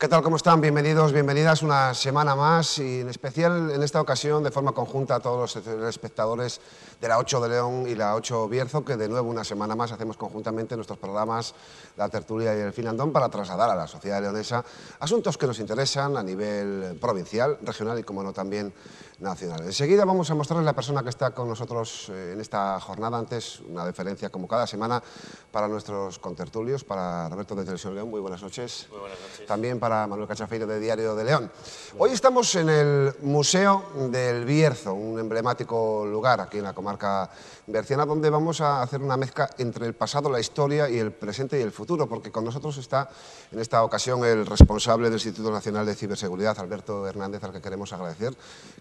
¿Qué tal? ¿Cómo están? Bienvenidos, bienvenidas una semana más y en especial en esta ocasión de forma conjunta a todos los espectadores de la 8 de León y la 8 Bierzo, que de nuevo una semana más hacemos conjuntamente nuestros programas La Tertulia y El Finandón para trasladar a la sociedad leonesa asuntos que nos interesan a nivel provincial, regional y, como no, también nacional. Enseguida vamos a mostrarles la persona que está con nosotros en esta jornada. Antes, una deferencia como cada semana para nuestros contertulios, para Roberto de Televisión León. Muy buenas noches. Muy buenas noches. También para Manuel Cachafeiro de Diario de León. Hoy estamos en el Museo del Bierzo, un emblemático lugar aquí en la comarca berciana, donde vamos a hacer una mezcla entre el pasado, la historia y el presente y el futuro, porque con nosotros está en esta ocasión el responsable del Instituto Nacional de Ciberseguridad, Alberto Hernández, al que queremos agradecer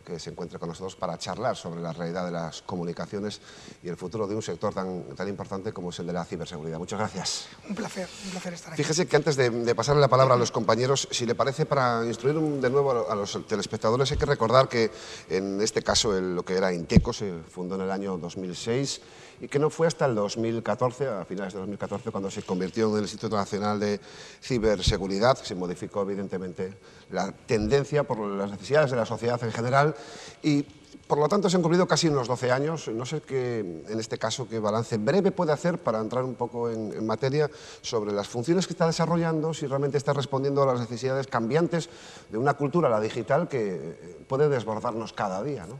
que se encuentre con nosotros para charlar sobre la realidad de las comunicaciones y el futuro de un sector tan importante como es el de la ciberseguridad. Muchas gracias. Un placer estar aquí. Fíjese que antes de pasarle la palabra a los compañeros, si le parece, para instruir de nuevo a los telespectadores, hay que recordar que en este caso lo que era Inteco se fundó en el año 2006 y que no fue hasta el 2014, a finales de 2014, cuando se convirtió en el Instituto Nacional de Ciberseguridad. Se modificó evidentemente la tendencia por las necesidades de la sociedad en general y por lo tanto se han cumplido casi unos 12 años. No sé en este caso qué balance breve puede hacer para entrar un poco en materia sobre las funciones que está desarrollando, si realmente está respondiendo a las necesidades cambiantes de una cultura, la digital, que puede desbordarnos cada día, ¿no?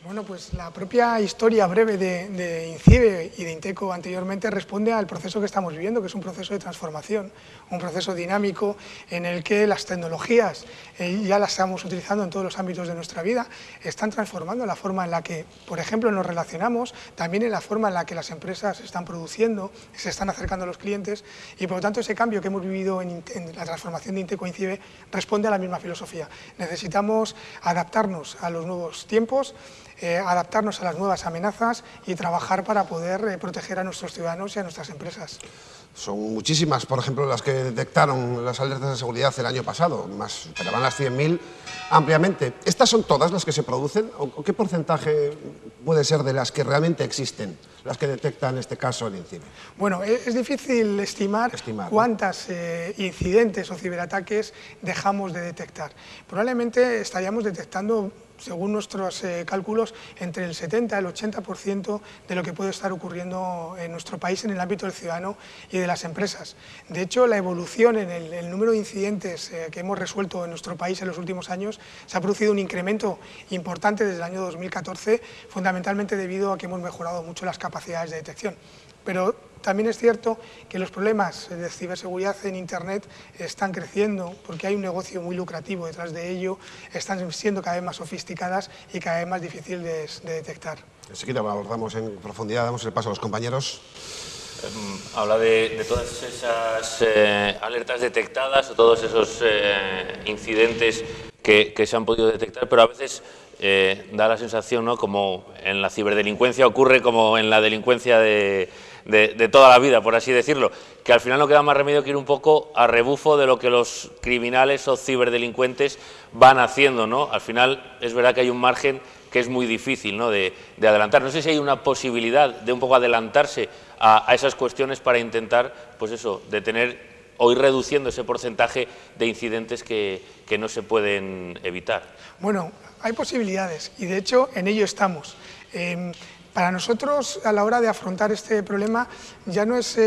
Bueno, pues la propia historia breve de INCIBE y de Inteco anteriormente responde al proceso que estamos viviendo, que es un proceso de transformación, un proceso dinámico en el que las tecnologías, ya las estamos utilizando en todos los ámbitos de nuestra vida, están transformando la forma en la que, por ejemplo, nos relacionamos, también en la forma en la que las empresas están produciendo, se están acercando a los clientes y, por lo tanto, ese cambio que hemos vivido en la transformación de Inteco e INCIBE responde a la misma filosofía. Necesitamos adaptarnos a los nuevos tiempos, adaptarnos a las nuevas amenazas y trabajar para poder proteger a nuestros ciudadanos y a nuestras empresas. Son muchísimas, por ejemplo, las que detectaron las alertas de seguridad el año pasado, más, pero van las 100.000 ampliamente. ¿Estas son todas las que se producen? ¿O qué porcentaje puede ser de las que realmente existen, las que detecta en este caso el INCIBE? Bueno, es difícil estimar cuántos incidentes o ciberataques dejamos de detectar. Probablemente estaríamos detectando, según nuestros cálculos, entre el 70 y el 80% de lo que puede estar ocurriendo en nuestro país en el ámbito del ciudadano y de las empresas. De hecho, la evolución en el número de incidentes que hemos resuelto en nuestro país en los últimos años se ha producido un incremento importante desde el año 2014, fundamentalmente debido a que hemos mejorado mucho las capacidades de detección. Pero también es cierto que los problemas de ciberseguridad en Internet están creciendo porque hay un negocio muy lucrativo detrás de ello, están siendo cada vez más sofisticadas y cada vez más difíciles de detectar. Enseguida abordamos en profundidad, damos el paso a los compañeros. Habla de todas esas alertas detectadas o todos esos incidentes que se han podido detectar, pero a veces da la sensación, ¿no?, como en la ciberdelincuencia ocurre como en la delincuencia de toda la vida, por así decirlo, que al final no queda más remedio que ir un poco a rebufo de lo que los criminales o ciberdelincuentes van haciendo, ¿no? Al final es verdad que hay un margen que es muy difícil, ¿no?, de adelantar. No sé si hay una posibilidad de un poco adelantarse a esas cuestiones para intentar, pues eso, detener o ir reduciendo ese porcentaje de incidentes que no se pueden evitar. Bueno, hay posibilidades y de hecho en ello estamos. Para nosotros, a la hora de afrontar este problema, ya no es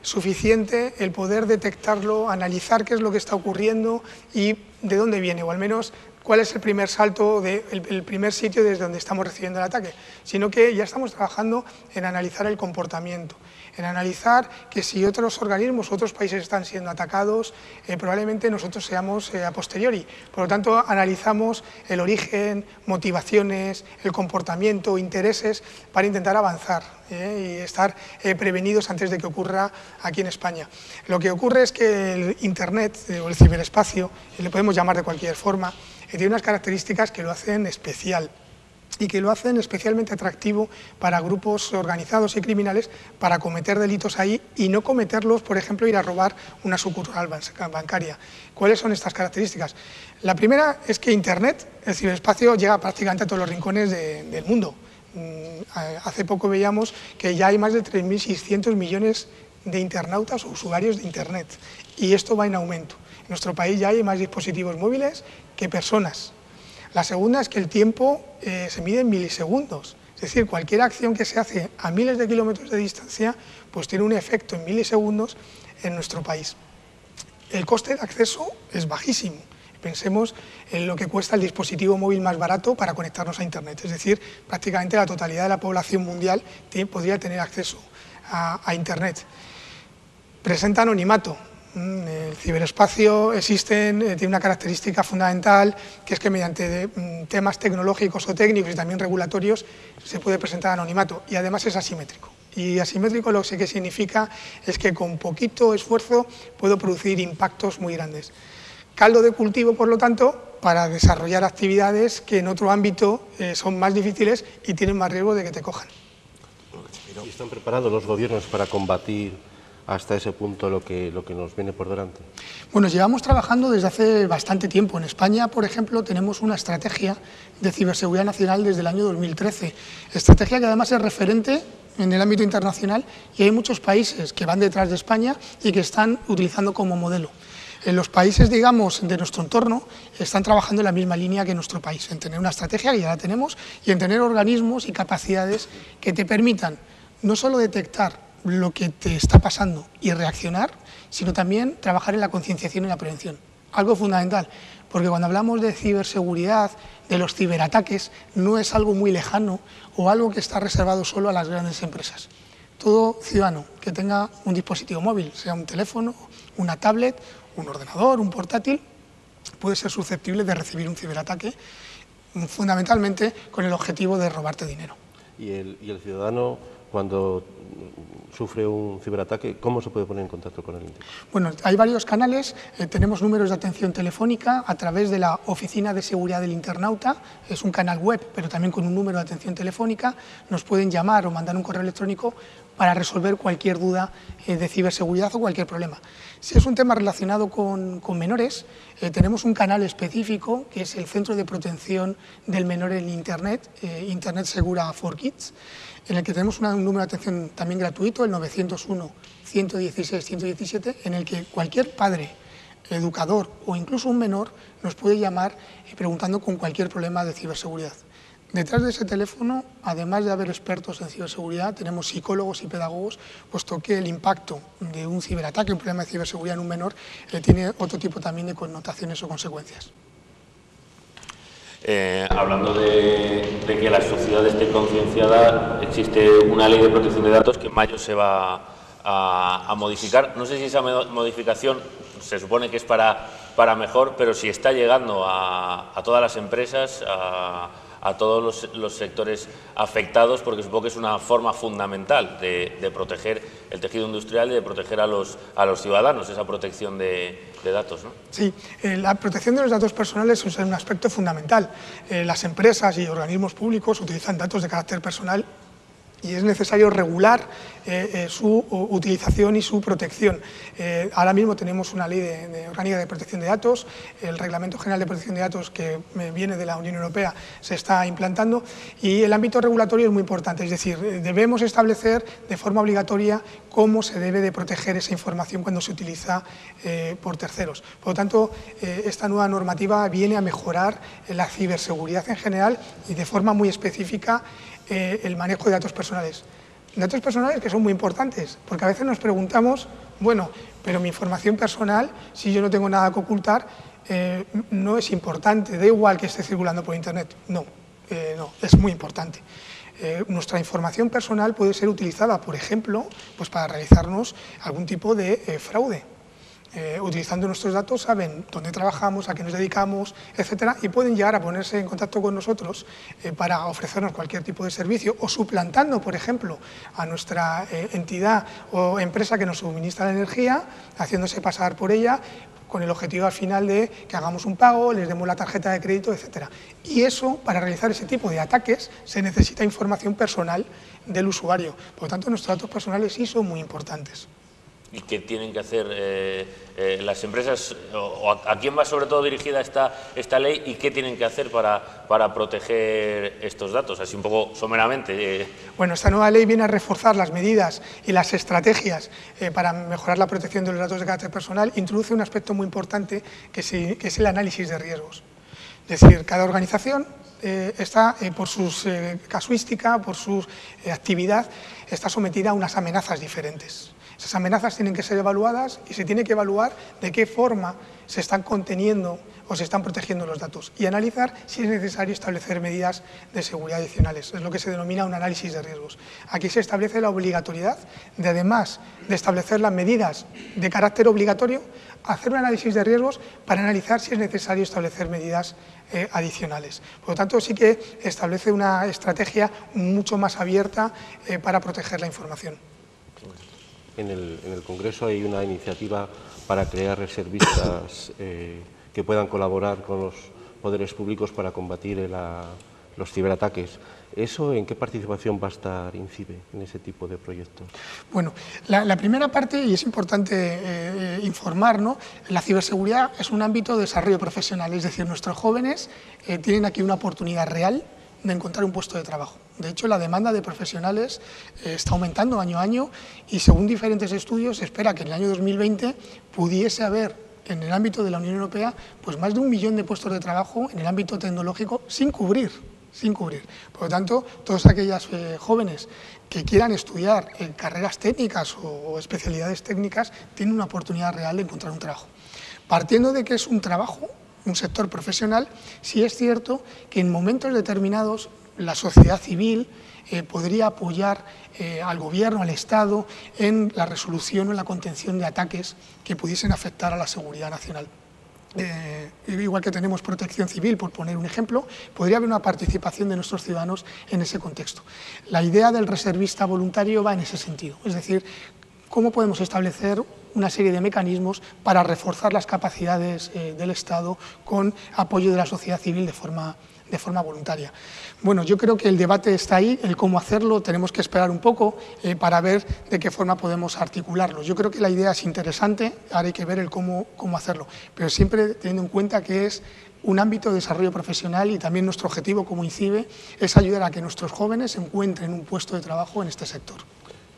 suficiente el poder detectarlo, analizar qué es lo que está ocurriendo y de dónde viene, o al menos cuál es el primer salto, el primer sitio desde donde estamos recibiendo el ataque, sino que ya estamos trabajando en analizar el comportamiento, en analizar que si otros organismos, otros países están siendo atacados, probablemente nosotros seamos a posteriori. Por lo tanto, analizamos el origen, motivaciones, el comportamiento, intereses, para intentar avanzar y estar prevenidos antes de que ocurra aquí en España. Lo que ocurre es que el Internet o el ciberespacio, le podemos llamar de cualquier forma, tiene unas características que lo hacen especial y que lo hacen especialmente atractivo para grupos organizados y criminales para cometer delitos ahí y no cometerlos, por ejemplo, ir a robar una sucursal bancaria. ¿Cuáles son estas características? La primera es que Internet, el ciberespacio, llega prácticamente a todos los rincones del mundo. Hace poco veíamos que ya hay más de 3.600 millones de internautas o usuarios de Internet, y esto va en aumento. En nuestro país ya hay más dispositivos móviles que personas. La segunda es que el tiempo se mide en milisegundos, es decir, cualquier acción que se hace a miles de kilómetros de distancia pues tiene un efecto en milisegundos en nuestro país. El coste de acceso es bajísimo. Pensemos en lo que cuesta el dispositivo móvil más barato para conectarnos a Internet, es decir, prácticamente la totalidad de la población mundial podría tener acceso a Internet. Presenta anonimato. El ciberespacio tiene una característica fundamental, que es que mediante temas tecnológicos o técnicos y también regulatorios se puede presentar anonimato, y además es asimétrico. Y asimétrico lo que significa es que con poquito esfuerzo puedo producir impactos muy grandes. Caldo de cultivo, por lo tanto, para desarrollar actividades que en otro ámbito son más difíciles y tienen más riesgo de que te cojan. ¿Y están preparados los gobiernos para combatir hasta ese punto lo que nos viene por delante? Bueno, llevamos trabajando desde hace bastante tiempo. En España, por ejemplo, tenemos una estrategia de ciberseguridad nacional desde el año 2013. Estrategia que además es referente en el ámbito internacional, y hay muchos países que van detrás de España y que están utilizando como modelo. En los países, digamos, de nuestro entorno están trabajando en la misma línea que nuestro país, en tener una estrategia, que ya la tenemos, y en tener organismos y capacidades que te permitan no solo detectar lo que te está pasando y reaccionar, sino también trabajar en la concienciación y la prevención. Algo fundamental, porque cuando hablamos de ciberseguridad, de los ciberataques, no es algo muy lejano o algo que está reservado solo a las grandes empresas. Todo ciudadano que tenga un dispositivo móvil, sea un teléfono, una tablet, un ordenador, un portátil, puede ser susceptible de recibir un ciberataque, fundamentalmente con el objetivo de robarte dinero. ¿Y el ciudadano, cuando sufre un ciberataque, cómo se puede poner en contacto con el Inteco? Bueno, hay varios canales. Tenemos números de atención telefónica a través de la Oficina de Seguridad del Internauta. Es un canal web, pero también con un número de atención telefónica. Nos pueden llamar o mandar un correo electrónico para resolver cualquier duda de ciberseguridad o cualquier problema. Si es un tema relacionado con menores, tenemos un canal específico, que es el Centro de Protección del Menor en Internet, Internet Segura for Kids, en el que tenemos un número de atención también gratuito, el 901-116-117, en el que cualquier padre, educador o incluso un menor nos puede llamar preguntando con cualquier problema de ciberseguridad. Detrás de ese teléfono, además de haber expertos en ciberseguridad, tenemos psicólogos y pedagogos, puesto que el impacto de un ciberataque, un problema de ciberseguridad en un menor, tiene otro tipo también de connotaciones o consecuencias. Hablando de que la sociedad esté concienciada, existe una ley de protección de datos que en mayo se va a modificar. No sé si esa modificación se supone que es para mejor, pero si está llegando a todas las empresas, a todos los sectores afectados, porque supongo que es una forma fundamental de proteger el tejido industrial y de proteger a los ciudadanos, esa protección de datos, ¿no? Sí, la protección de los datos personales es un aspecto fundamental. Las empresas y organismos públicos utilizan datos de carácter personal y es necesario regular su utilización y su protección. Ahora mismo tenemos una ley orgánica de protección de datos, el Reglamento General de Protección de Datos que viene de la Unión Europea se está implantando, y el ámbito regulatorio es muy importante, es decir, debemos establecer de forma obligatoria cómo se debe de proteger esa información cuando se utiliza por terceros. Por lo tanto, esta nueva normativa viene a mejorar la ciberseguridad en general y de forma muy específica el manejo de datos personales. Datos personales que son muy importantes, porque a veces nos preguntamos, bueno, pero mi información personal, si yo no tengo nada que ocultar, no es importante, da igual que esté circulando por Internet. No, es muy importante. Nuestra información personal puede ser utilizada, por ejemplo, pues para realizarnos algún tipo de fraude. Utilizando nuestros datos saben dónde trabajamos, a qué nos dedicamos, etcétera, y pueden llegar a ponerse en contacto con nosotros para ofrecernos cualquier tipo de servicio, o suplantando, por ejemplo, a nuestra entidad o empresa que nos suministra la energía, haciéndose pasar por ella, con el objetivo al final de que hagamos un pago, les demos la tarjeta de crédito, etcétera. Y eso, para realizar ese tipo de ataques, se necesita información personal del usuario. Por lo tanto, nuestros datos personales sí son muy importantes. y que tienen que hacer las empresas, o a quién va sobre todo dirigida esta ley y qué tienen que hacer para proteger estos datos, así un poco someramente. Bueno, esta nueva ley viene a reforzar las medidas y las estrategias para mejorar la protección de los datos de carácter personal. Introduce un aspecto muy importante que es el análisis de riesgos. Es decir, cada organización está, por su casuística, por su actividad, está sometida a unas amenazas diferentes. Esas amenazas tienen que ser evaluadas y se tiene que evaluar de qué forma se están conteniendo o se están protegiendo los datos y analizar si es necesario establecer medidas de seguridad adicionales. Es lo que se denomina un análisis de riesgos. Aquí se establece la obligatoriedad de, además de establecer las medidas de carácter obligatorio, hacer un análisis de riesgos para analizar si es necesario establecer medidas adicionales. Por lo tanto, sí que establece una estrategia mucho más abierta para proteger la información. En el Congreso hay una iniciativa para crear reservistas que puedan colaborar con los poderes públicos para combatir los ciberataques. ¿Eso en qué participación va a estar INCIBE en ese tipo de proyectos? Bueno, la primera parte, y es importante informar, ¿no? La ciberseguridad es un ámbito de desarrollo profesional, es decir, nuestros jóvenes tienen aquí una oportunidad real de encontrar un puesto de trabajo. De hecho, la demanda de profesionales está aumentando año a año y según diferentes estudios se espera que en el año 2020 pudiese haber en el ámbito de la Unión Europea pues más de 1 millón de puestos de trabajo en el ámbito tecnológico sin cubrir. Por lo tanto, todos aquellos jóvenes que quieran estudiar en carreras técnicas o especialidades técnicas tienen una oportunidad real de encontrar un trabajo. Partiendo de que es un trabajo, un sector profesional, sí es cierto que en momentos determinados la sociedad civil podría apoyar al Gobierno, al Estado, en la resolución o en la contención de ataques que pudiesen afectar a la seguridad nacional. Igual que tenemos protección civil, por poner un ejemplo, podría haber una participación de nuestros ciudadanos en ese contexto. La idea del reservista voluntario va en ese sentido, es decir, cómo podemos establecer una serie de mecanismos para reforzar las capacidades del Estado con apoyo de la sociedad civil de forma voluntaria. Bueno, yo creo que el debate está ahí, el cómo hacerlo, tenemos que esperar un poco para ver de qué forma podemos articularlo. Yo creo que la idea es interesante, ahora hay que ver el cómo hacerlo, pero siempre teniendo en cuenta que es un ámbito de desarrollo profesional y también nuestro objetivo como INCIBE es ayudar a que nuestros jóvenes encuentren un puesto de trabajo en este sector.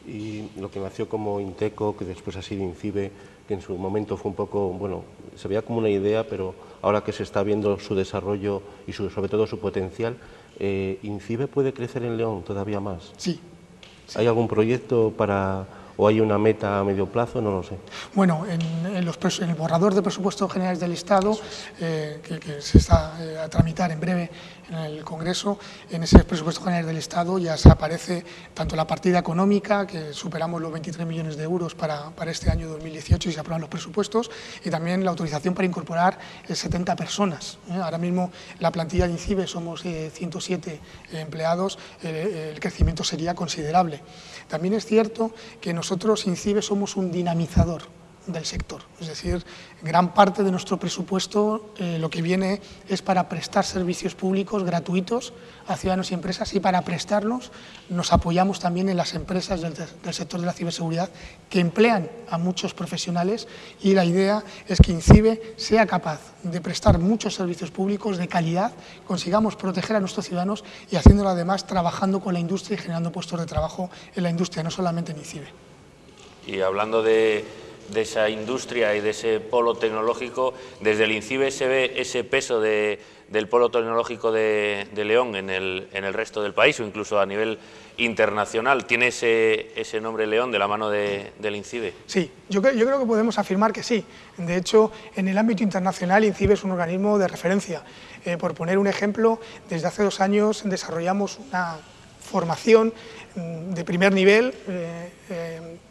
Y lo que nació como Inteco, que después ha sido INCIBE, que en su momento fue un poco, bueno, se veía como una idea, pero ahora que se está viendo su desarrollo y sobre todo su potencial, ¿INCIBE puede crecer en León todavía más? Sí. ¿Hay algún proyecto o hay una meta a medio plazo? No lo sé. Bueno, en el borrador de presupuestos generales del Estado, que se está a tramitar en breve en el Congreso, en ese presupuesto general del Estado ya se aparece tanto la partida económica, que superamos los 23 millones de euros para este año 2018 y se aprueban los presupuestos, y también la autorización para incorporar 70 personas. Ahora mismo la plantilla de INCIBE somos 107 empleados, el crecimiento sería considerable. También es cierto que nosotros, INCIBE, somos un dinamizador del sector, es decir, gran parte de nuestro presupuesto lo que viene es para prestar servicios públicos gratuitos a ciudadanos y empresas, y para prestarlos nos apoyamos también en las empresas del sector de la ciberseguridad que emplean a muchos profesionales, y la idea es que INCIBE sea capaz de prestar muchos servicios públicos de calidad, consigamos proteger a nuestros ciudadanos y haciéndolo además trabajando con la industria y generando puestos de trabajo en la industria, no solamente en INCIBE. Y hablando de esa industria y de ese polo tecnológico, desde el INCIBE se ve ese peso del polo tecnológico de León en el resto del país o incluso a nivel internacional. ¿Tiene ese nombre León de la mano del INCIBE? Sí, yo creo que podemos afirmar que sí. De hecho, en el ámbito internacional, INCIBE es un organismo de referencia. Por poner un ejemplo, desde hace 2 años desarrollamos una formación de primer nivel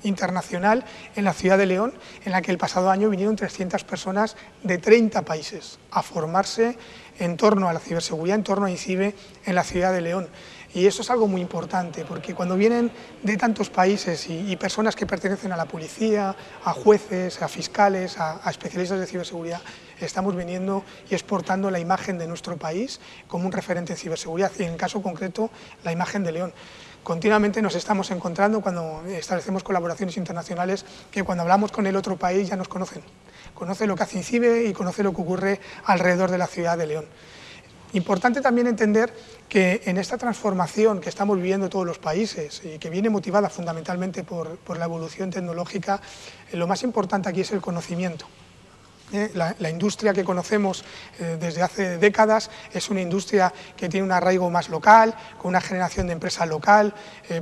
internacional en la ciudad de León, en la que el pasado año vinieron 300 personas de 30 países a formarse en torno a la ciberseguridad, en torno a INCIBE en la ciudad de León. Y eso es algo muy importante, porque cuando vienen de tantos países y personas que pertenecen a la policía, a jueces, a fiscales, a especialistas de ciberseguridad, estamos viniendo y exportando la imagen de nuestro país como un referente en ciberseguridad, y en el caso concreto la imagen de León. Continuamente nos estamos encontrando cuando establecemos colaboraciones internacionales que cuando hablamos con el otro país ya nos conocen. Conoce lo que hace INCIBE y conoce lo que ocurre alrededor de la ciudad de León. Importante también entender que en esta transformación que estamos viviendo todos los países y que viene motivada fundamentalmente por la evolución tecnológica, lo más importante aquí es el conocimiento. La industria que conocemos desde hace décadas es una industria que tiene un arraigo más local, con una generación de empresa local,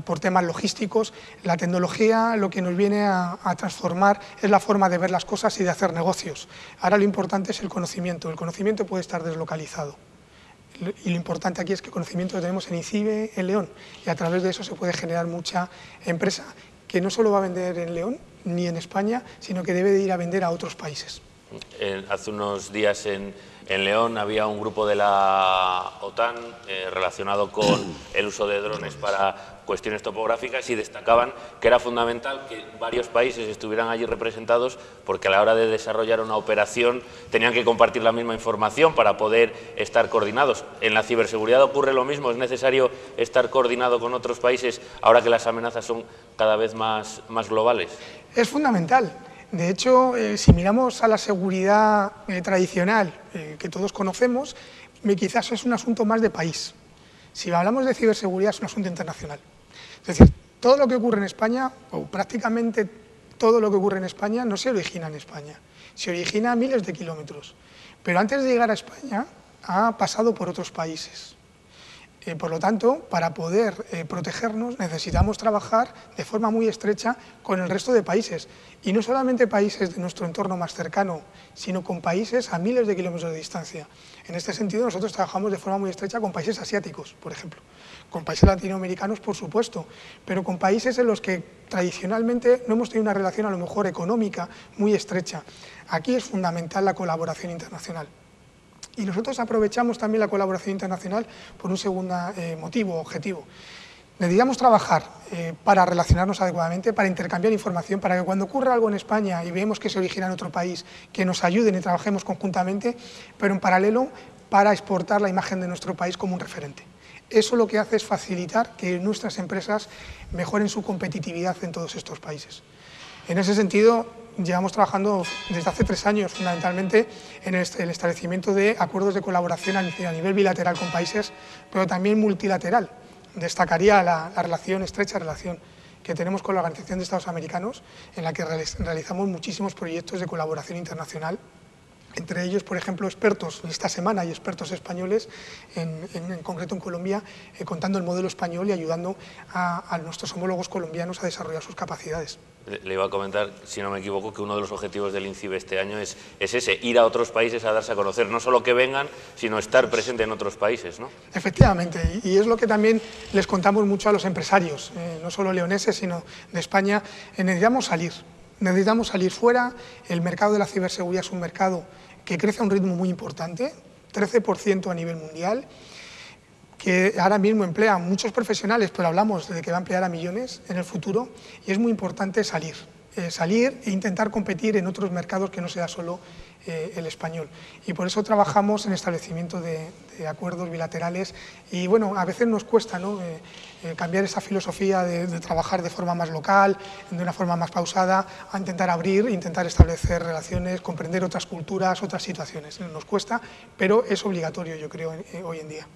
por temas logísticos. La tecnología lo que nos viene a transformar es la forma de ver las cosas y de hacer negocios. Ahora lo importante es el conocimiento puede estar deslocalizado. Y lo importante aquí es que el conocimiento lo tenemos en INCIBE, en León, y a través de eso se puede generar mucha empresa que no solo va a vender en León ni en España, sino que debe de ir a vender a otros países. Hace unos días en León había un grupo de la OTAN relacionado con el uso de drones para cuestiones topográficas y destacaban que era fundamental que varios países estuvieran allí representados porque a la hora de desarrollar una operación tenían que compartir la misma información para poder estar coordinados. En la ciberseguridad ocurre lo mismo, es necesario estar coordinado con otros países ahora que las amenazas son cada vez más globales. Es fundamental. De hecho, si miramos a la seguridad tradicional que todos conocemos, quizás es un asunto más de país. Si hablamos de ciberseguridad es un asunto internacional. Es decir, todo lo que ocurre en España, o prácticamente todo lo que ocurre en España, no se origina en España. Se origina a miles de kilómetros. Pero antes de llegar a España, ha pasado por otros países. Por lo tanto, para poder protegernos necesitamos trabajar de forma muy estrecha con el resto de países. Y no solamente países de nuestro entorno más cercano, sino con países a miles de kilómetros de distancia. En este sentido, nosotros trabajamos de forma muy estrecha con países asiáticos, por ejemplo. Con países latinoamericanos, por supuesto, pero con países en los que tradicionalmente no hemos tenido una relación a lo mejor económica muy estrecha. Aquí es fundamental la colaboración internacional. Y nosotros aprovechamos también la colaboración internacional por un segundo motivo, objetivo. Necesitamos trabajar para relacionarnos adecuadamente, para intercambiar información, para que cuando ocurra algo en España y vemos que se origina en otro país, que nos ayuden y trabajemos conjuntamente, pero en paralelo para exportar la imagen de nuestro país como un referente. Eso lo que hace es facilitar que nuestras empresas mejoren su competitividad en todos estos países. En ese sentido, llevamos trabajando desde hace 3 años fundamentalmente en el establecimiento de acuerdos de colaboración a nivel bilateral con países, pero también multilateral. Destacaría la estrecha relación que tenemos con la Organización de Estados Americanos, en la que realizamos muchísimos proyectos de colaboración internacional. Entre ellos, por ejemplo, expertos, esta semana hay expertos españoles, en concreto en Colombia, contando el modelo español y ayudando a nuestros homólogos colombianos a desarrollar sus capacidades. Le iba a comentar, si no me equivoco, que uno de los objetivos del INCIBE este año es ese, ir a otros países a darse a conocer, no solo que vengan, sino estar presente en otros países, ¿no? Efectivamente, y es lo que también les contamos mucho a los empresarios, no solo leoneses, sino de España. Necesitamos salir fuera. El mercado de la ciberseguridad es un mercado que crece a un ritmo muy importante, 13% a nivel mundial, que ahora mismo emplea a muchos profesionales, pero hablamos de que va a emplear a millones en el futuro, y es muy importante salir e intentar competir en otros mercados que no sea solo el español. Y por eso trabajamos en establecimiento de acuerdos bilaterales y bueno, a veces nos cuesta, ¿no? Cambiar esa filosofía de trabajar de forma más local, de una forma más pausada, a intentar abrir, intentar establecer relaciones, comprender otras culturas, otras situaciones. Nos cuesta, pero es obligatorio, yo creo, hoy en día.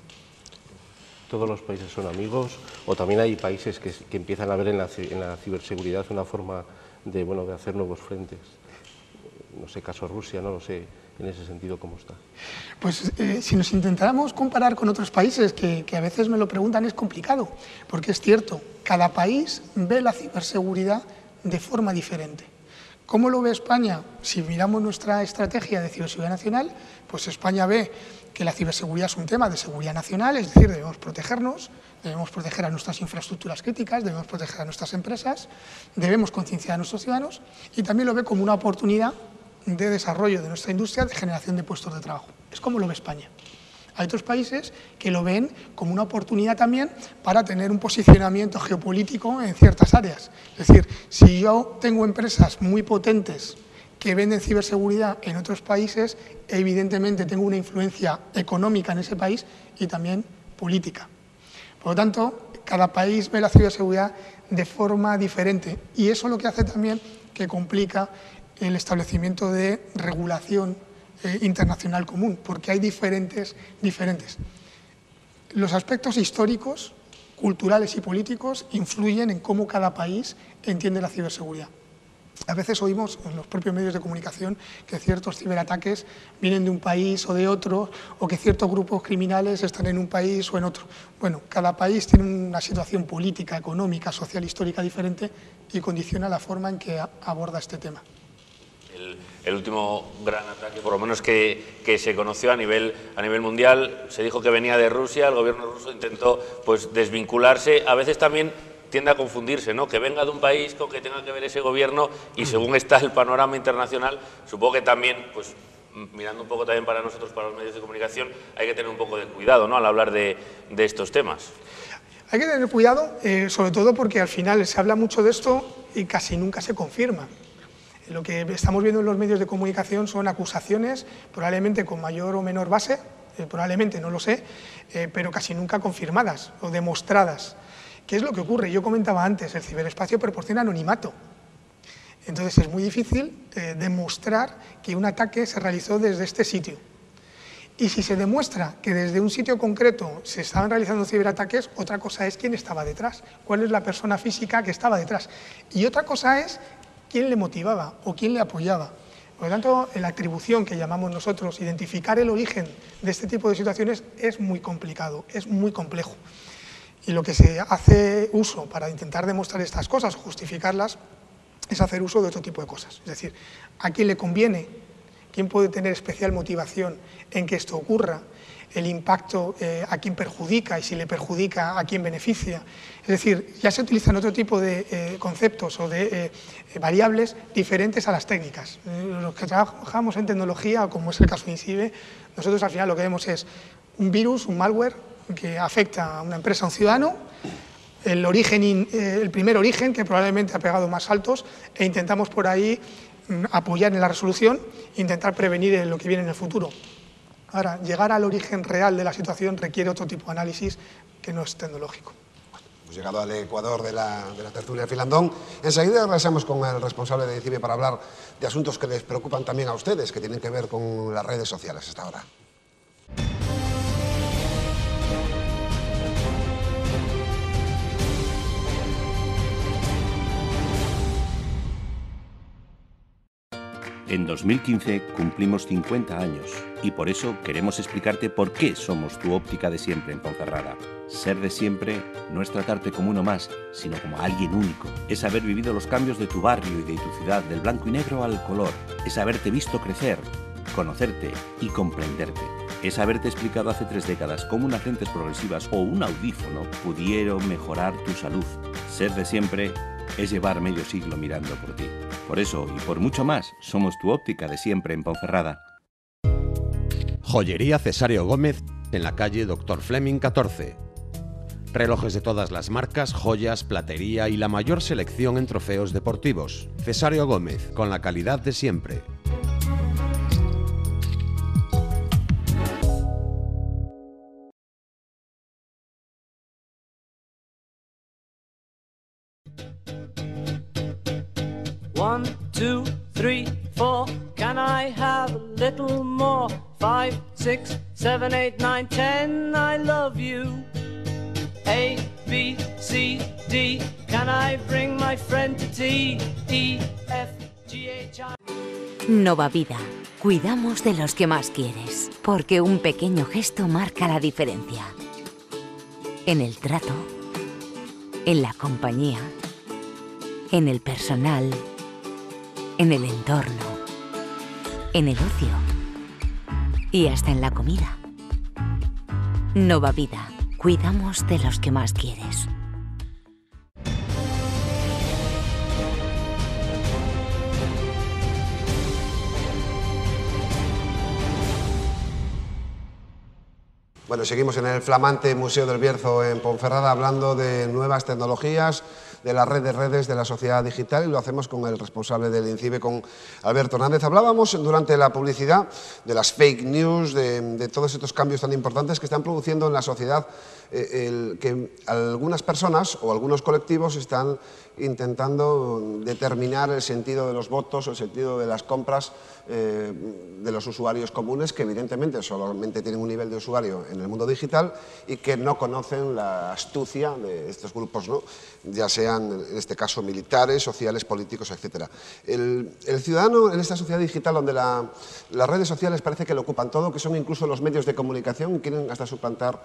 ¿Todos los países son amigos o también hay países que empiezan a ver en la ciberseguridad una forma de hacer nuevos frentes? No sé, caso Rusia, no lo sé, en ese sentido, ¿cómo está? Pues si nos intentáramos comparar con otros países, que a veces me lo preguntan, es complicado, porque es cierto, cada país ve la ciberseguridad de forma diferente. ¿Cómo lo ve España? Si miramos nuestra estrategia de ciberseguridad nacional, pues España ve que la ciberseguridad es un tema de seguridad nacional, es decir, debemos protegernos, debemos proteger a nuestras infraestructuras críticas, debemos proteger a nuestras empresas, debemos concienciar a nuestros ciudadanos y también lo ve como una oportunidad de desarrollo de nuestra industria, de generación de puestos de trabajo. Es como lo ve España. Hay otros países que lo ven como una oportunidad también para tener un posicionamiento geopolítico en ciertas áreas. Es decir, si yo tengo empresas muy potentes que venden ciberseguridad en otros países, evidentemente tengo una influencia económica en ese país y también política. Por lo tanto, cada país ve la ciberseguridad de forma diferente y eso lo que hace también que complica el establecimiento de regulación internacional común, porque hay diferentes. Los aspectos históricos, culturales y políticos influyen en cómo cada país entiende la ciberseguridad. A veces oímos en los propios medios de comunicación que ciertos ciberataques vienen de un país o de otro, o que ciertos grupos criminales están en un país o en otro. Bueno, cada país tiene una situación política, económica, social, histórica diferente y condiciona la forma en que aborda este tema. El último gran ataque, por lo menos que se conoció a nivel mundial, se dijo que venía de Rusia, el gobierno ruso intentó pues, desvincularse, a veces también tiende a confundirse, ¿no? Que venga de un país con que tenga que ver ese gobierno y según está el panorama internacional, supongo que también, pues mirando un poco también para nosotros, para los medios de comunicación, hay que tener un poco de cuidado, ¿no? Al hablar de estos temas. Hay que tener cuidado, sobre todo porque al final se habla mucho de esto y casi nunca se confirma. Lo que estamos viendo en los medios de comunicación son acusaciones, probablemente con mayor o menor base, probablemente, no lo sé, pero casi nunca confirmadas o demostradas. ¿Qué es lo que ocurre? Yo comentaba antes, el ciberespacio proporciona anonimato. Entonces es muy difícil demostrar que un ataque se realizó desde este sitio. Y si se demuestra que desde un sitio concreto se estaban realizando ciberataques, otra cosa es quién estaba detrás, cuál es la persona física que estaba detrás. Y otra cosa es quién le motivaba o quién le apoyaba. Por lo tanto, en la atribución que llamamos nosotros, identificar el origen de este tipo de situaciones es muy complicado, es muy complejo. Y lo que se hace uso para intentar demostrar estas cosas o justificarlas es hacer uso de otro tipo de cosas. Es decir, a quién le conviene, quién puede tener especial motivación en que esto ocurra, el impacto a quién perjudica y si le perjudica a quién beneficia. Es decir, ya se utilizan otro tipo de conceptos o de variables diferentes a las técnicas. Los que trabajamos en tecnología, como es el caso de INCIBE, nosotros al final lo que vemos es un virus, un malware, que afecta a una empresa, a un ciudadano, el primer origen, que probablemente ha pegado más saltos, e intentamos por ahí apoyar en la resolución e intentar prevenir lo que viene en el futuro. Ahora, llegar al origen real de la situación requiere otro tipo de análisis que no es tecnológico. Hemos llegado al Ecuador de la tertulia Filandón. Enseguida regresamos con el responsable de INCIBE para hablar de asuntos que les preocupan también a ustedes, que tienen que ver con las redes sociales hasta ahora. En 2015 cumplimos 50 años y por eso queremos explicarte por qué somos tu óptica de siempre en Ponferrada. Ser de siempre no es tratarte como uno más, sino como alguien único. Es haber vivido los cambios de tu barrio y de tu ciudad, del blanco y negro al color. Es haberte visto crecer, conocerte y comprenderte. Es haberte explicado hace 3 décadas cómo unas lentes progresivas o un audífono pudieron mejorar tu salud. Ser de siempre es llevar medio siglo mirando por ti. Por eso y por mucho más, somos tu óptica de siempre en Ponferrada. Joyería Cesario Gómez en la calle Dr. Fleming 14. Relojes de todas las marcas, joyas, platería y la mayor selección en trofeos deportivos. Cesario Gómez, con la calidad de siempre. One, two, three, four. Can I have a little more? 5, 6, 7, 8, 9, 10. I love you. A, B, C, D. Can I bring my friend to tea? E, F, G, H, I. Nova Vida. Cuidamos de los que más quieres, porque un pequeño gesto marca la diferencia. En el trato, en la compañía, en el personal, en el entorno, en el ocio y hasta en la comida. Nova Vida. Cuidamos de los que más quieres. Bueno, seguimos en el flamante Museo del Bierzo en Ponferrada hablando de nuevas tecnologías, de la red de redes de la sociedad digital, y lo hacemos con el responsable del INCIBE, con Alberto Hernández. Hablábamos durante la publicidad de las fake news, de todos estos cambios tan importantes que están produciendo en la sociedad, que algunas personas o algunos colectivos están intentando determinar el sentido de los votos o el sentido de las compras de los usuarios comunes, que evidentemente solamente tienen un nivel de usuario en el mundo digital y que no conocen la astucia de estos grupos, ¿no? Ya sean, en este caso, militares, sociales, políticos, etc. El ciudadano en esta sociedad digital, donde las redes sociales parece que lo ocupan todo, que son incluso los medios de comunicación, quieren hasta suplantar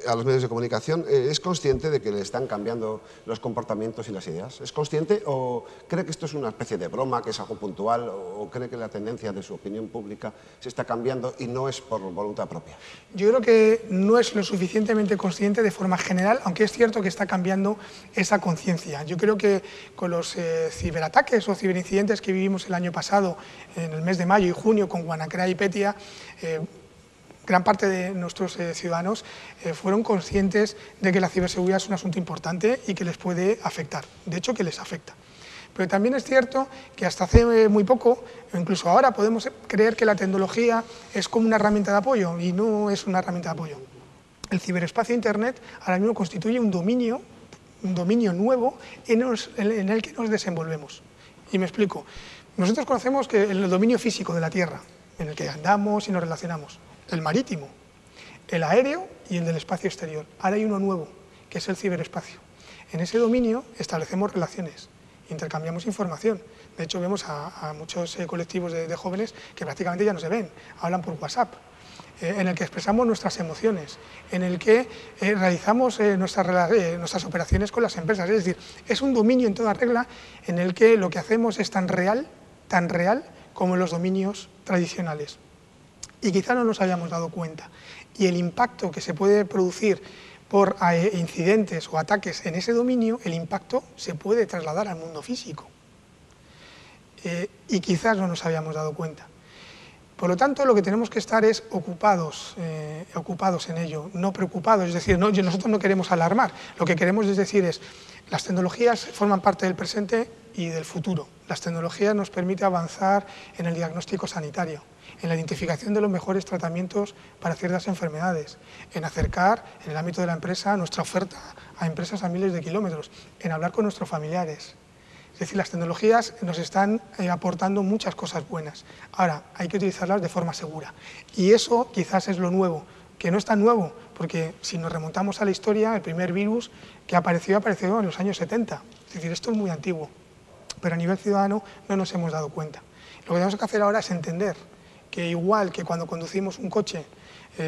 a los medios de comunicación, ¿es consciente de que le están cambiando los comportamientos y las ideas? ¿Es consciente o cree que esto es una especie de broma, que es algo puntual, o cree que la tendencia de su opinión pública se está cambiando y no es por voluntad propia? Yo creo que no es lo suficientemente consciente de forma general, aunque es cierto que está cambiando esa conciencia. Yo creo que con los ciberataques o ciberincidentes que vivimos el año pasado, en el mes de mayo y junio, con WannaCry y Petya, gran parte de nuestros ciudadanos fueron conscientes de que la ciberseguridad es un asunto importante y que les puede afectar. De hecho, que les afecta. Pero también es cierto que hasta hace muy poco, o incluso ahora, podemos creer que la tecnología es como una herramienta de apoyo, y no es una herramienta de apoyo. El ciberespacio Internet ahora mismo constituye un dominio nuevo en el que nos desenvolvemos. Y me explico. Nosotros conocemos que el dominio físico de la Tierra, en el que andamos y nos relacionamos, el marítimo, el aéreo y el del espacio exterior. Ahora hay uno nuevo, que es el ciberespacio. En ese dominio establecemos relaciones, intercambiamos información. De hecho, vemos a muchos colectivos de jóvenes que prácticamente ya no se ven, hablan por WhatsApp, en el que expresamos nuestras emociones, en el que realizamos nuestras operaciones con las empresas. Es decir, es un dominio en toda regla en el que lo que hacemos es tan real como en los dominios tradicionales. Y quizá no nos habíamos dado cuenta. Y el impacto que se puede producir por incidentes o ataques en ese dominio, el impacto se puede trasladar al mundo físico. Y quizás no nos habíamos dado cuenta. Por lo tanto, lo que tenemos que estar es ocupados en ello, no preocupados. Es decir, nosotros no queremos alarmar. Lo que queremos es decir las tecnologías forman parte del presente y del futuro. Las tecnologías nos permiten avanzar en el diagnóstico sanitario, en la identificación de los mejores tratamientos para ciertas enfermedades, en acercar en el ámbito de la empresa nuestra oferta a empresas a miles de kilómetros, en hablar con nuestros familiares. Es decir, las tecnologías nos están aportando muchas cosas buenas. Ahora, hay que utilizarlas de forma segura. Y eso quizás es lo nuevo, que no es tan nuevo, porque si nos remontamos a la historia, el primer virus que apareció en los años 70. Es decir, esto es muy antiguo, pero a nivel ciudadano no nos hemos dado cuenta. Lo que tenemos que hacer ahora es entender que igual que cuando conducimos un coche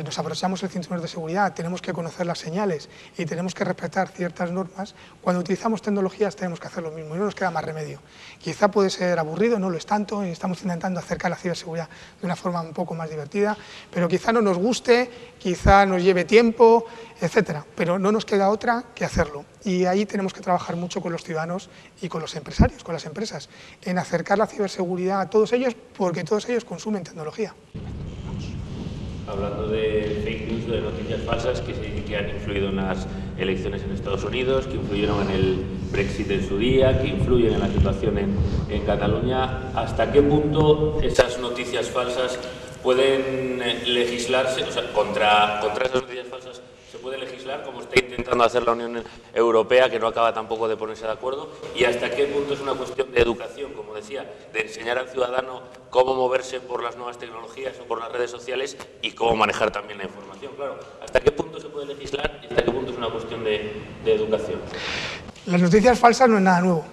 nos abrochamos el cinturón de seguridad, tenemos que conocer las señales y tenemos que respetar ciertas normas, cuando utilizamos tecnologías tenemos que hacer lo mismo y no nos queda más remedio. Quizá puede ser aburrido, no lo es tanto, y estamos intentando acercar la ciberseguridad de una forma un poco más divertida, pero quizá no nos guste, quizá nos lleve tiempo, etcétera, pero no nos queda otra que hacerlo. Y ahí tenemos que trabajar mucho con los ciudadanos y con los empresarios, con las empresas, en acercar la ciberseguridad a todos ellos, porque todos ellos consumen tecnología. Hablando de fake news, de noticias falsas que han influido en las elecciones en Estados Unidos, que influyeron en el Brexit en su día, que influyen en la situación en Cataluña, ¿hasta qué punto esas noticias falsas pueden legislarse, o sea, contra esas noticias falsas se puede legislar, como está intentando hacer la Unión Europea, que no acaba tampoco de ponerse de acuerdo? ¿Y hasta qué punto es una cuestión de educación, como decía, de enseñar al ciudadano cómo moverse por las nuevas tecnologías o por las redes sociales y cómo manejar también la información? Claro, ¿hasta qué punto se puede legislar y hasta qué punto es una cuestión de educación? Las noticias falsas no es nada nuevo.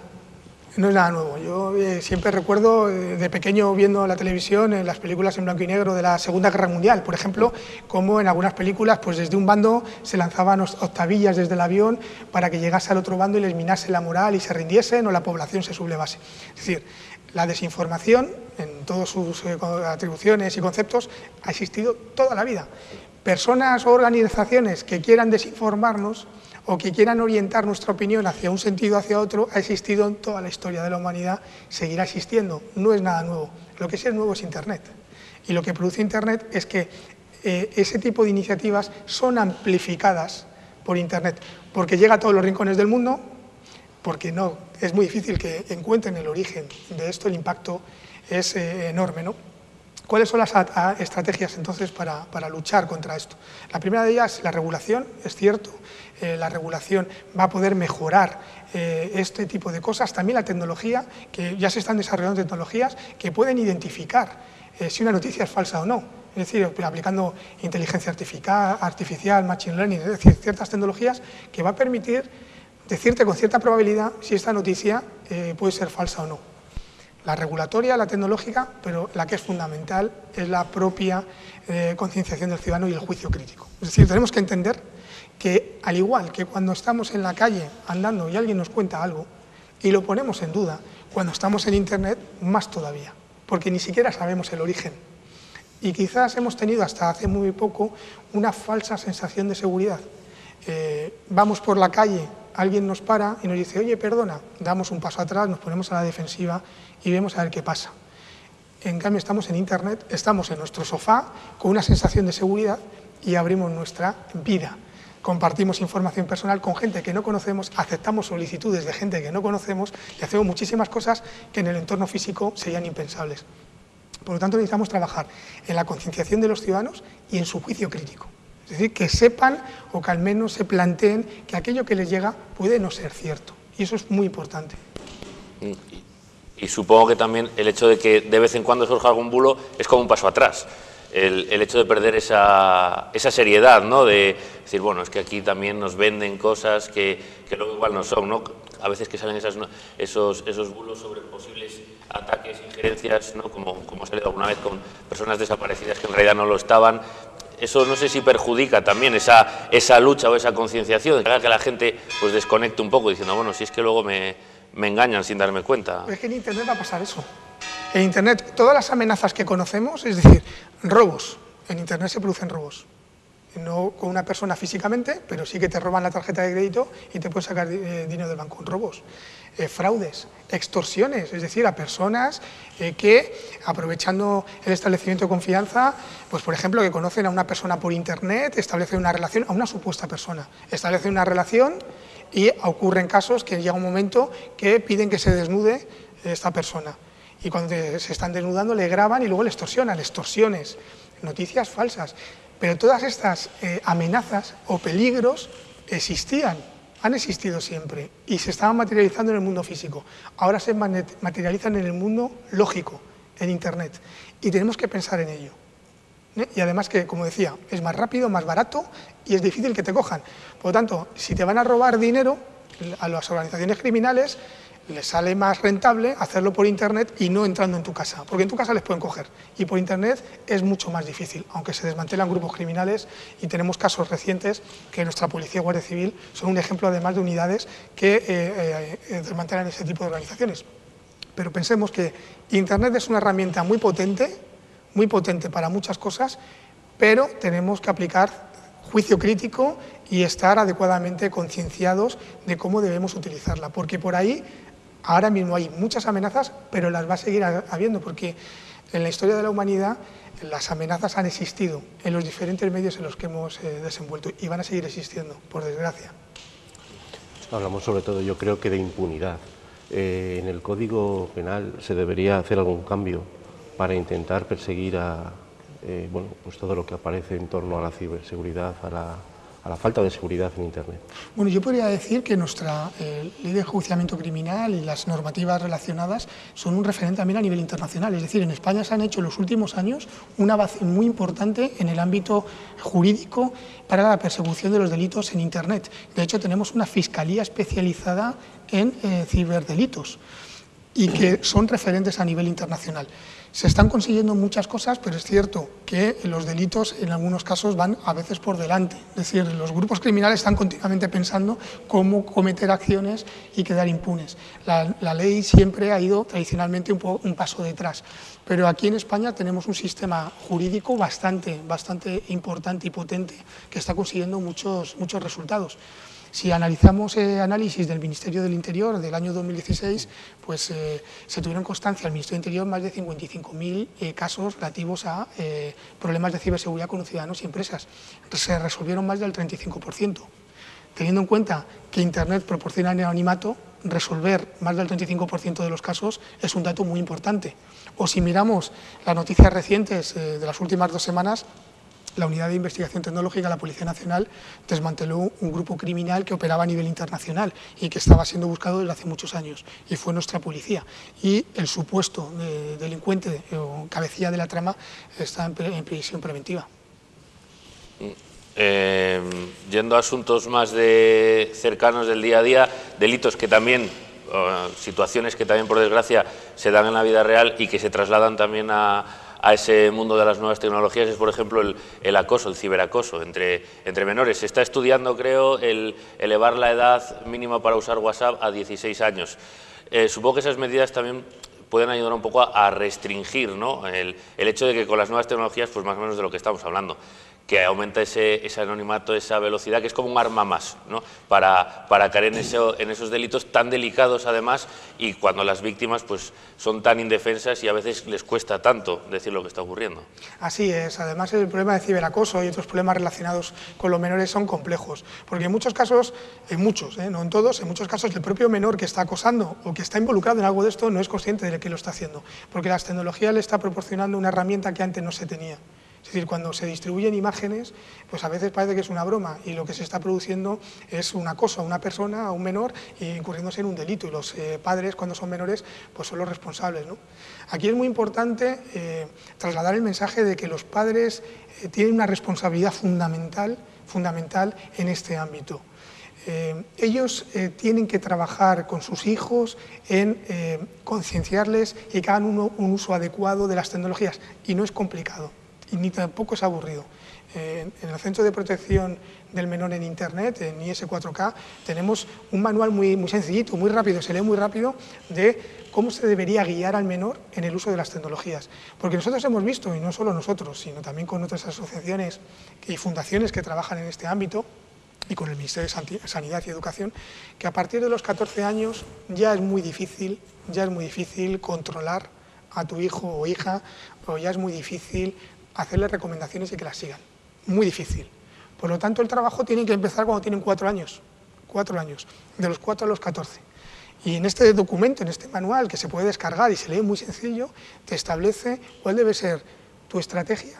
No es nada nuevo. Yo siempre recuerdo de pequeño viendo la televisión, en las películas en blanco y negro de la Segunda Guerra Mundial, por ejemplo, como en algunas películas, pues desde un bando se lanzaban octavillas desde el avión para que llegase al otro bando y les minase la moral y se rindiesen o la población se sublevase. Es decir, la desinformación, en todas sus atribuciones y conceptos, ha existido toda la vida. Personas o organizaciones que quieran desinformarnos o que quieran orientar nuestra opinión hacia un sentido o hacia otro, ha existido en toda la historia de la humanidad, seguirá existiendo, no es nada nuevo. Lo que sí es nuevo es Internet. Y lo que produce Internet es que ese tipo de iniciativas son amplificadas por Internet, porque llega a todos los rincones del mundo, porque no, es muy difícil que encuentren el origen de esto, el impacto es enorme, ¿no? ¿Cuáles son las estrategias entonces para luchar contra esto? La primera de ellas es la regulación, es cierto, la regulación va a poder mejorar este tipo de cosas, también la tecnología, que ya se están desarrollando tecnologías que pueden identificar si una noticia es falsa o no, es decir, aplicando inteligencia artificial, machine learning, es decir, ciertas tecnologías que va a permitir decirte con cierta probabilidad si esta noticia puede ser falsa o no. La regulatoria, la tecnológica, pero la que es fundamental es la propia concienciación del ciudadano y el juicio crítico. Es decir, tenemos que entender que, al igual que cuando estamos en la calle andando y alguien nos cuenta algo y lo ponemos en duda, cuando estamos en Internet, más todavía, porque ni siquiera sabemos el origen. Y quizás hemos tenido hasta hace muy poco una falsa sensación de seguridad. Vamos por la calle, alguien nos para y nos dice, oye, perdona, damos un paso atrás, nos ponemos a la defensiva y vemos a ver qué pasa. En cambio, estamos en Internet, estamos en nuestro sofá con una sensación de seguridad y abrimos nuestra vida. Compartimos información personal con gente que no conocemos, aceptamos solicitudes de gente que no conocemos y hacemos muchísimas cosas que en el entorno físico serían impensables. Por lo tanto, necesitamos trabajar en la concienciación de los ciudadanos y en su juicio crítico. Es decir, que sepan o que al menos se planteen que aquello que les llega puede no ser cierto. Y eso es muy importante. Y supongo que también el hecho de que de vez en cuando surja algún bulo es como un paso atrás. El hecho de perder esa seriedad, ¿no? De decir, bueno, es que aquí también nos venden cosas que luego igual no son, ¿no? A veces que salen esos bulos sobre posibles ataques, injerencias, ¿no? Como ha salido alguna vez con personas desaparecidas que en realidad no lo estaban. Eso no sé si perjudica también esa lucha o esa concienciación, que haga que la gente pues desconecte un poco diciendo, bueno, si es que luego me engañan sin darme cuenta. Pero es que en Internet va a pasar eso. En Internet, todas las amenazas que conocemos, es decir, robos, en Internet se producen robos. No con una persona físicamente, pero sí que te roban la tarjeta de crédito y te pueden sacar dinero del banco. Robos, fraudes, extorsiones, es decir, a personas que, aprovechando el establecimiento de confianza, pues por ejemplo, que conocen a una persona por Internet, establecen una relación, a una supuesta persona, establecen una relación y ocurren casos que llega un momento que piden que se desnude esta persona. Y cuando se están desnudando le graban y luego le extorsionan, extorsiones, noticias falsas. Pero todas estas amenazas o peligros existían, han existido siempre y se estaban materializando en el mundo físico. Ahora se materializan en el mundo lógico, en Internet. Y tenemos que pensar en ello. Y además que, como decía, es más rápido, más barato y es difícil que te cojan. Por lo tanto, si te van a robar dinero, a las organizaciones criminales les sale más rentable hacerlo por Internet y no entrando en tu casa, porque en tu casa les pueden coger y por Internet es mucho más difícil, aunque se desmantelan grupos criminales y tenemos casos recientes que nuestra Policía y Guardia Civil son un ejemplo además de unidades que desmantelan ese tipo de organizaciones. Pero pensemos que Internet es una herramienta muy potente para muchas cosas, pero tenemos que aplicar juicio crítico y estar adecuadamente concienciados de cómo debemos utilizarla, porque por ahí ahora mismo hay muchas amenazas, pero las va a seguir habiendo, porque en la historia de la humanidad las amenazas han existido en los diferentes medios en los que hemos desenvuelto y van a seguir existiendo, por desgracia. Hablamos sobre todo, yo creo que de impunidad. En el Código Penal se debería hacer algún cambio para intentar perseguir bueno, pues todo lo que aparece en torno a la ciberseguridad, a la falta de seguridad en Internet. Bueno, yo podría decir que nuestra ley de enjuiciamiento criminal y las normativas relacionadas son un referente también a nivel internacional. Es decir, en España se han hecho en los últimos años un avance muy importante en el ámbito jurídico para la persecución de los delitos en Internet. De hecho, tenemos una fiscalía especializada en ciberdelitos y que son referentes a nivel internacional. Se están consiguiendo muchas cosas, pero es cierto que los delitos en algunos casos van a veces por delante. Es decir, los grupos criminales están continuamente pensando cómo cometer acciones y quedar impunes. La ley siempre ha ido tradicionalmente un paso detrás, pero aquí en España tenemos un sistema jurídico bastante importante y potente que está consiguiendo muchos resultados. Si analizamos análisis del Ministerio del Interior del año 2016, pues se tuvieron constancia al Ministerio del Interior más de 55.000 casos relativos a problemas de ciberseguridad con ciudadanos y empresas. Se resolvieron más del 35%. Teniendo en cuenta que Internet proporciona anonimato, resolver más del 35% de los casos es un dato muy importante. O si miramos las noticias recientes de las últimas 2 semanas, la Unidad de Investigación Tecnológica de la Policía Nacional desmanteló un grupo criminal que operaba a nivel internacional y que estaba siendo buscado desde hace muchos años, y fue nuestra policía. Y el supuesto delincuente o cabecilla de la trama está en prisión preventiva. Yendo a asuntos más cercanos del día a día, delitos que también, situaciones que también por desgracia se dan en la vida real y que se trasladan también a ese mundo de las nuevas tecnologías, es por ejemplo el acoso, el ciberacoso entre menores. Se está estudiando, creo, el elevar la edad mínima para usar WhatsApp a 16 años. Supongo que esas medidas también pueden ayudar un poco a restringir, ¿no?, el hecho de que con las nuevas tecnologías, pues más o menos de lo que estamos hablando, que aumenta ese anonimato, esa velocidad, que es como un arma más, ¿no?, para caer en esos delitos tan delicados además, y cuando las víctimas pues son tan indefensas y a veces les cuesta tanto decir lo que está ocurriendo. Así es. Además, el problema de ciberacoso y otros problemas relacionados con los menores son complejos, porque en muchos casos, no en todos, en muchos casos el propio menor que está acosando o que está involucrado en algo de esto no es consciente de que lo está haciendo, porque las tecnologías le está proporcionando una herramienta que antes no se tenía. Es decir, cuando se distribuyen imágenes, pues a veces parece que es una broma y lo que se está produciendo es un acoso a una persona, a un menor, incurriéndose en un delito, y los padres, cuando son menores, pues son los responsables, ¿no? Aquí es muy importante trasladar el mensaje de que los padres tienen una responsabilidad fundamental en este ámbito. Ellos tienen que trabajar con sus hijos en concienciarles y que hagan un uso adecuado de las tecnologías, y no es complicado. Y ni tampoco es aburrido. En el Centro de Protección del Menor en Internet, en IS4K, tenemos un manual muy sencillito, muy rápido, se lee muy rápido, de cómo se debería guiar al menor en el uso de las tecnologías. Porque nosotros hemos visto, y no solo nosotros, sino también con otras asociaciones y fundaciones que trabajan en este ámbito, y con el Ministerio de Sanidad y Educación, que a partir de los 14 años ya es muy difícil controlar a tu hijo o hija, o ya es muy difícil hacerles recomendaciones y que las sigan. Muy difícil. Por lo tanto, el trabajo tiene que empezar cuando tienen 4 años. 4 años, de los 4 a los 14. Y en este documento, en este manual, que se puede descargar y se lee muy sencillo, te establece cuál debe ser tu estrategia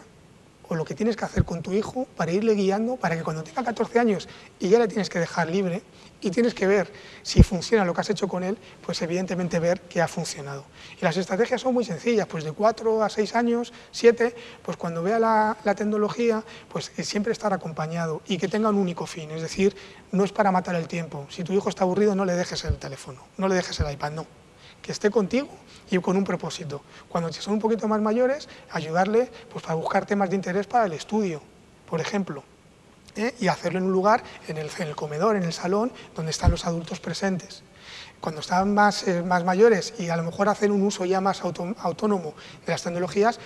o lo que tienes que hacer con tu hijo para irle guiando, para que cuando tenga 14 años y ya le tienes que dejar libre y tienes que ver si funciona lo que has hecho con él, pues evidentemente ver que ha funcionado. Y las estrategias son muy sencillas, pues de 4 a 6 años, 7, pues cuando vea la tecnología, pues siempre estar acompañado y que tenga un único fin, es decir, no es para matar el tiempo. Si tu hijo está aburrido, no le dejes el teléfono, no le dejes el iPad, no. Que esté contigo y con un propósito. Cuando son un poquito más mayores, ayudarle pues, para buscar temas de interés para el estudio, por ejemplo. Y hacerlo en un lugar, en el comedor, en el salón, donde están los adultos presentes. Cuando están más mayores y a lo mejor hacen un uso ya más autónomo de las tecnologías,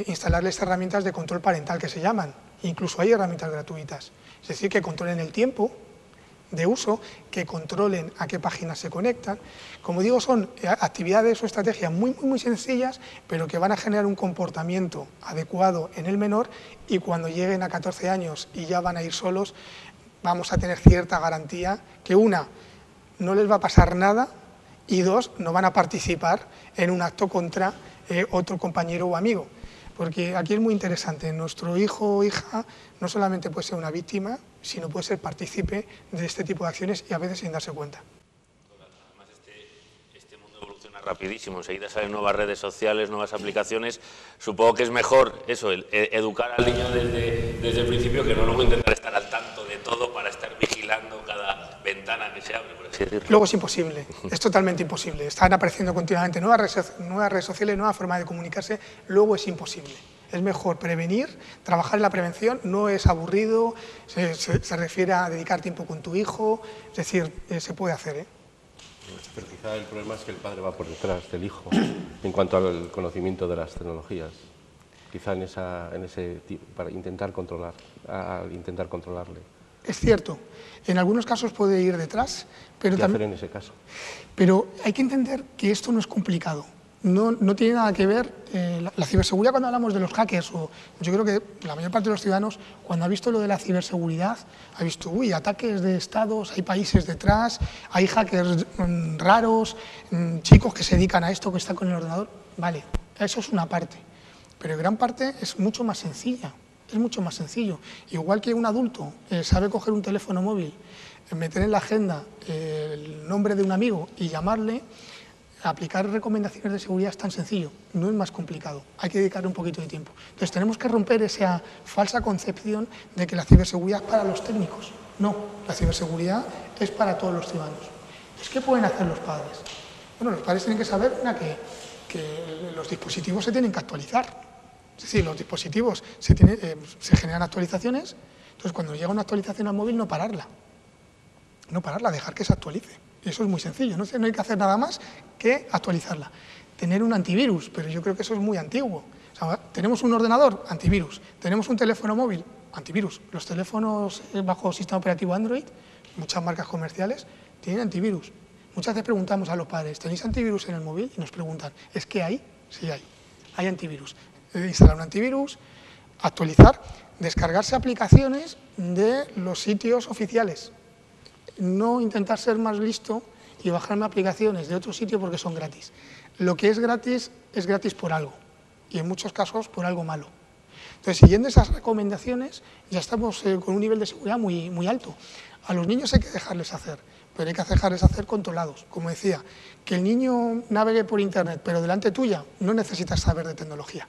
instalarles herramientas de control parental que se llaman. Incluso hay herramientas gratuitas. Es decir, que controlen el tiempo de uso, que controlen a qué páginas se conectan. Como digo, son actividades o estrategias muy sencillas, pero que van a generar un comportamiento adecuado en el menor, y cuando lleguen a 14 años y ya van a ir solos, vamos a tener cierta garantía que, una, no les va a pasar nada, y dos, no van a participar en un acto contra otro compañero o amigo. Porque aquí es muy interesante, nuestro hijo o hija no solamente puede ser una víctima, sino puede ser partícipe de este tipo de acciones y a veces sin darse cuenta. Además, este mundo evoluciona rapidísimo, enseguida salen nuevas redes sociales, nuevas aplicaciones. Supongo que es mejor eso, educar al niño desde el principio, que no luego intentar estar al tanto de todo para estar vigilando cada ventana que se abre, por así decirlo. Luego es imposible, es totalmente imposible. Están apareciendo continuamente nuevas redes sociales, nuevas formas de comunicarse, luego es imposible. Es mejor prevenir, trabajar en la prevención, no es aburrido, se refiere a dedicar tiempo con tu hijo, es decir, se puede hacer. Pero quizá el problema es que el padre va por detrás del hijo en cuanto al conocimiento de las tecnologías. Quizá para intentar controlarle. Es cierto, en algunos casos puede ir detrás, pero ¿Qué hacer en ese caso? Pero hay que entender que esto no es complicado. No tiene nada que ver, la ciberseguridad cuando hablamos de los hackers, o yo creo que la mayor parte de los ciudadanos cuando ha visto lo de la ciberseguridad ha visto, uy, ataques de estados, hay países detrás, hay hackers raros, chicos que se dedican a esto, que están con el ordenador. Vale, eso es una parte, pero gran parte es mucho más sencilla, es mucho más sencillo. Igual que un adulto sabe coger un teléfono móvil, meter en la agenda el nombre de un amigo y llamarle, aplicar recomendaciones de seguridad es tan sencillo, no es más complicado, hay que dedicarle un poquito de tiempo. Entonces tenemos que romper esa falsa concepción de que la ciberseguridad es para los técnicos. No, la ciberseguridad es para todos los ciudadanos. Entonces, ¿qué pueden hacer los padres? Bueno, los padres tienen que saber que los dispositivos se tienen que actualizar. Es decir, los dispositivos se generan actualizaciones, entonces cuando llega una actualización al móvil no pararla, dejar que se actualice. Y eso es muy sencillo, no hay que hacer nada más que actualizarla. Tener un antivirus, pero yo creo que eso es muy antiguo. O sea, tenemos un ordenador, antivirus. Tenemos un teléfono móvil, antivirus. Los teléfonos bajo sistema operativo Android, muchas marcas comerciales, tienen antivirus. Muchas veces preguntamos a los padres, ¿tenéis antivirus en el móvil? Y nos preguntan, ¿es que hay? Sí hay antivirus. Instalar un antivirus, actualizar, descargarse aplicaciones de los sitios oficiales. No intentar ser más listo y bajarme aplicaciones de otro sitio porque son gratis. Lo que es gratis por algo, y en muchos casos por algo malo. Entonces, siguiendo esas recomendaciones, ya estamos con un nivel de seguridad muy alto. A los niños hay que dejarles hacer, pero hay que dejarles hacer controlados. Como decía, que el niño navegue por Internet, pero delante tuya, no necesitas saber de tecnología.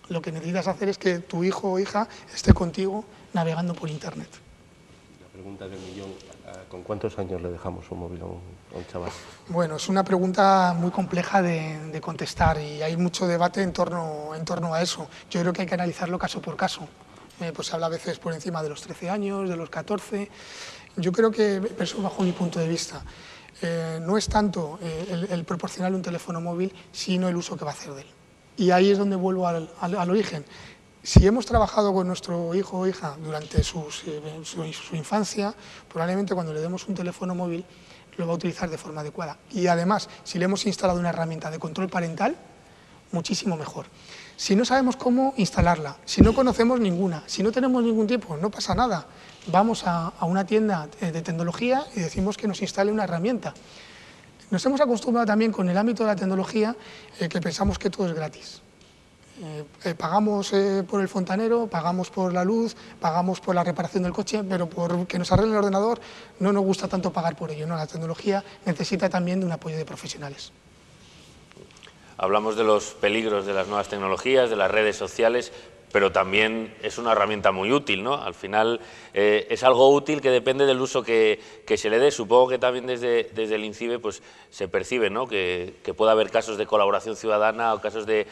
Lo que necesitas hacer es que tu hijo o hija esté contigo navegando por Internet. La pregunta del millón, ¿con cuántos años le dejamos un móvil a un chaval? Bueno, es una pregunta muy compleja de contestar y hay mucho debate en torno a eso. Yo creo que hay que analizarlo caso por caso. Pues se habla a veces por encima de los 13 años, de los 14. Yo creo que, eso bajo mi punto de vista, no es tanto el proporcionarle un teléfono móvil, sino el uso que va a hacer de él. Y ahí es donde vuelvo al origen. Si hemos trabajado con nuestro hijo o hija durante su infancia, probablemente cuando le demos un teléfono móvil lo va a utilizar de forma adecuada. Y además, si le hemos instalado una herramienta de control parental, muchísimo mejor. Si no sabemos cómo instalarla, si no conocemos ninguna, si no tenemos ningún tiempo, no pasa nada. Vamos a una tienda de tecnología y decimos que nos instale una herramienta. Nos hemos acostumbrado también con el ámbito de la tecnología que pensamos que todo es gratis. Pagamos por el fontanero, pagamos por la luz, pagamos por la reparación del coche, pero por que nos arreglen el ordenador no nos gusta tanto pagar por ello, ¿no? La tecnología necesita también de un apoyo de profesionales. Hablamos de los peligros de las nuevas tecnologías, de las redes sociales, pero también es una herramienta muy útil, ¿no? Al final es algo útil que depende del uso que se le dé. Supongo que también desde el INCIBE pues, se percibe, ¿no? que pueda haber casos de colaboración ciudadana o casos de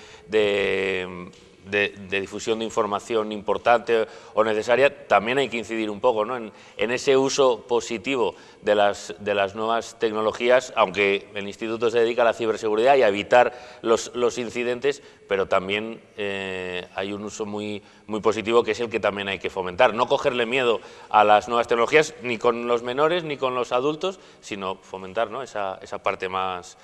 difusión de información importante o necesaria. También hay que incidir un poco, ¿no? en ese uso positivo de las nuevas tecnologías, aunque el Instituto se dedica a la ciberseguridad y a evitar los incidentes, pero también hay un uso muy positivo que es el que también hay que fomentar. No cogerle miedo a las nuevas tecnologías, ni con los menores ni con los adultos, sino fomentar, ¿no? esa parte más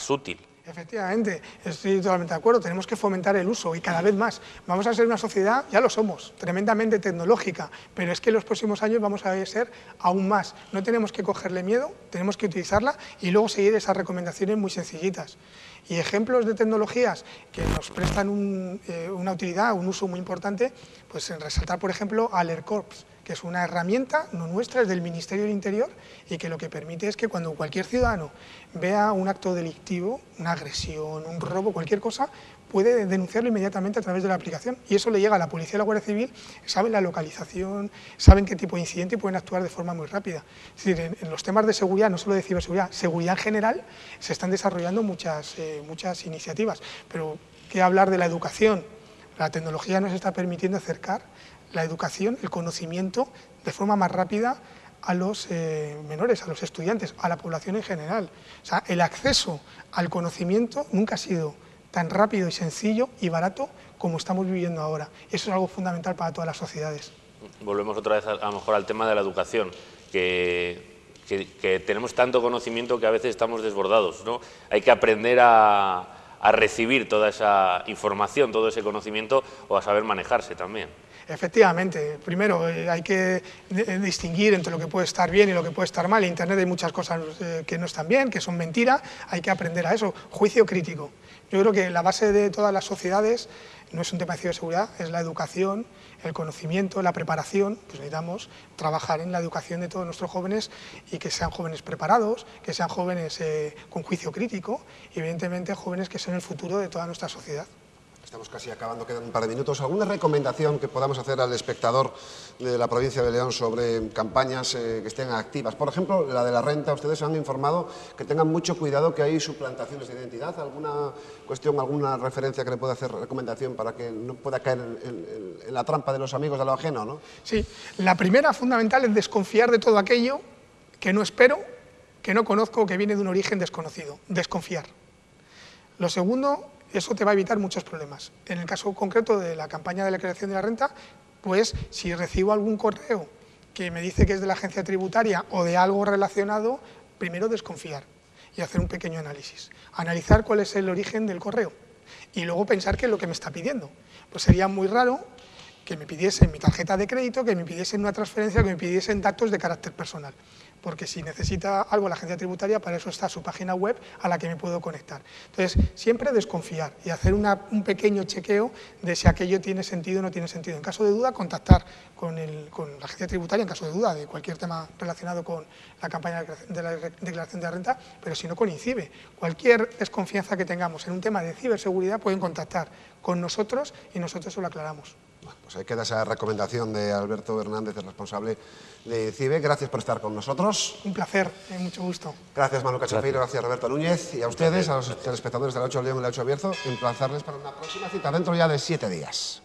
útil. Efectivamente, estoy totalmente de acuerdo, tenemos que fomentar el uso y cada vez más. Vamos a ser una sociedad, ya lo somos, tremendamente tecnológica, pero es que en los próximos años vamos a ser aún más. No tenemos que cogerle miedo, tenemos que utilizarla y luego seguir esas recomendaciones muy sencillitas. Y ejemplos de tecnologías que nos prestan una utilidad, un uso muy importante, pues en resaltar, por ejemplo, AlertCorps, que es una herramienta no nuestra, es del Ministerio del Interior y que lo que permite es que cuando cualquier ciudadano vea un acto delictivo, una agresión, un robo, cualquier cosa, puede denunciarlo inmediatamente a través de la aplicación y eso le llega a la Policía y la Guardia Civil, saben la localización, saben qué tipo de incidente y pueden actuar de forma muy rápida. Es decir, en los temas de seguridad, no solo de ciberseguridad, seguridad en general, se están desarrollando muchas iniciativas, pero ¿qué hablar de la educación? La tecnología nos está permitiendo acercar la educación, el conocimiento, de forma más rápida a los menores, a los estudiantes, a la población en general. O sea, el acceso al conocimiento nunca ha sido tan rápido y sencillo y barato como estamos viviendo ahora. Eso es algo fundamental para todas las sociedades. volvemos otra vez a lo mejor al tema de la educación, que tenemos tanto conocimiento que a veces estamos desbordados, ¿no? Hay que aprender a recibir toda esa información, todo ese conocimiento, o a saber manejarse también. Efectivamente, primero hay que distinguir entre lo que puede estar bien y lo que puede estar mal. En Internet hay muchas cosas que no están bien, que son mentira, hay que aprender a eso. Juicio crítico. Yo creo que la base de todas las sociedades no es un tema de ciberseguridad, es la educación, el conocimiento, la preparación. Pues necesitamos trabajar en la educación de todos nuestros jóvenes y que sean jóvenes preparados, que sean jóvenes con juicio crítico y evidentemente jóvenes que son el futuro de toda nuestra sociedad. Estamos casi acabando, quedan un par de minutos. ¿Alguna recomendación que podamos hacer al espectador de la provincia de León sobre campañas que estén activas? Por ejemplo, la de la renta. Ustedes han informado que tengan mucho cuidado, que hay suplantaciones de identidad. ¿Alguna cuestión, alguna referencia que le pueda hacer recomendación para que no pueda caer en la trampa de los amigos de lo ajeno, ¿no? Sí, la primera fundamental es desconfiar de todo aquello que no espero, que no conozco, que viene de un origen desconocido. Desconfiar. Lo segundo, eso te va a evitar muchos problemas. En el caso concreto de la campaña de la creación de la renta, pues si recibo algún correo que me dice que es de la agencia tributaria o de algo relacionado, primero desconfiar y hacer un pequeño análisis. Analizar cuál es el origen del correo y luego pensar qué es lo que me está pidiendo. Pues sería muy raro que me pidiesen mi tarjeta de crédito, que me pidiesen una transferencia, que me pidiesen datos de carácter personal. Porque si necesita algo la agencia tributaria, para eso está su página web a la que me puedo conectar. Entonces, siempre desconfiar y hacer un pequeño chequeo de si aquello tiene sentido o no tiene sentido. En caso de duda, contactar con la agencia tributaria, en caso de duda de cualquier tema relacionado con la campaña de la declaración de la renta, pero si no con INCIBE. Cualquier desconfianza que tengamos en un tema de ciberseguridad pueden contactar con nosotros y nosotros se lo aclaramos. Bueno, pues ahí queda esa recomendación de Alberto Hernández, el responsable de INCIBE. Gracias por estar con nosotros. Un placer, mucho gusto. Gracias, Manu Cachafeiro, gracias, Roberto Núñez. Y a ustedes, a los telespectadores de la 8 León y la 8 Bierzo, emplazarles para una próxima cita dentro ya de 7 días.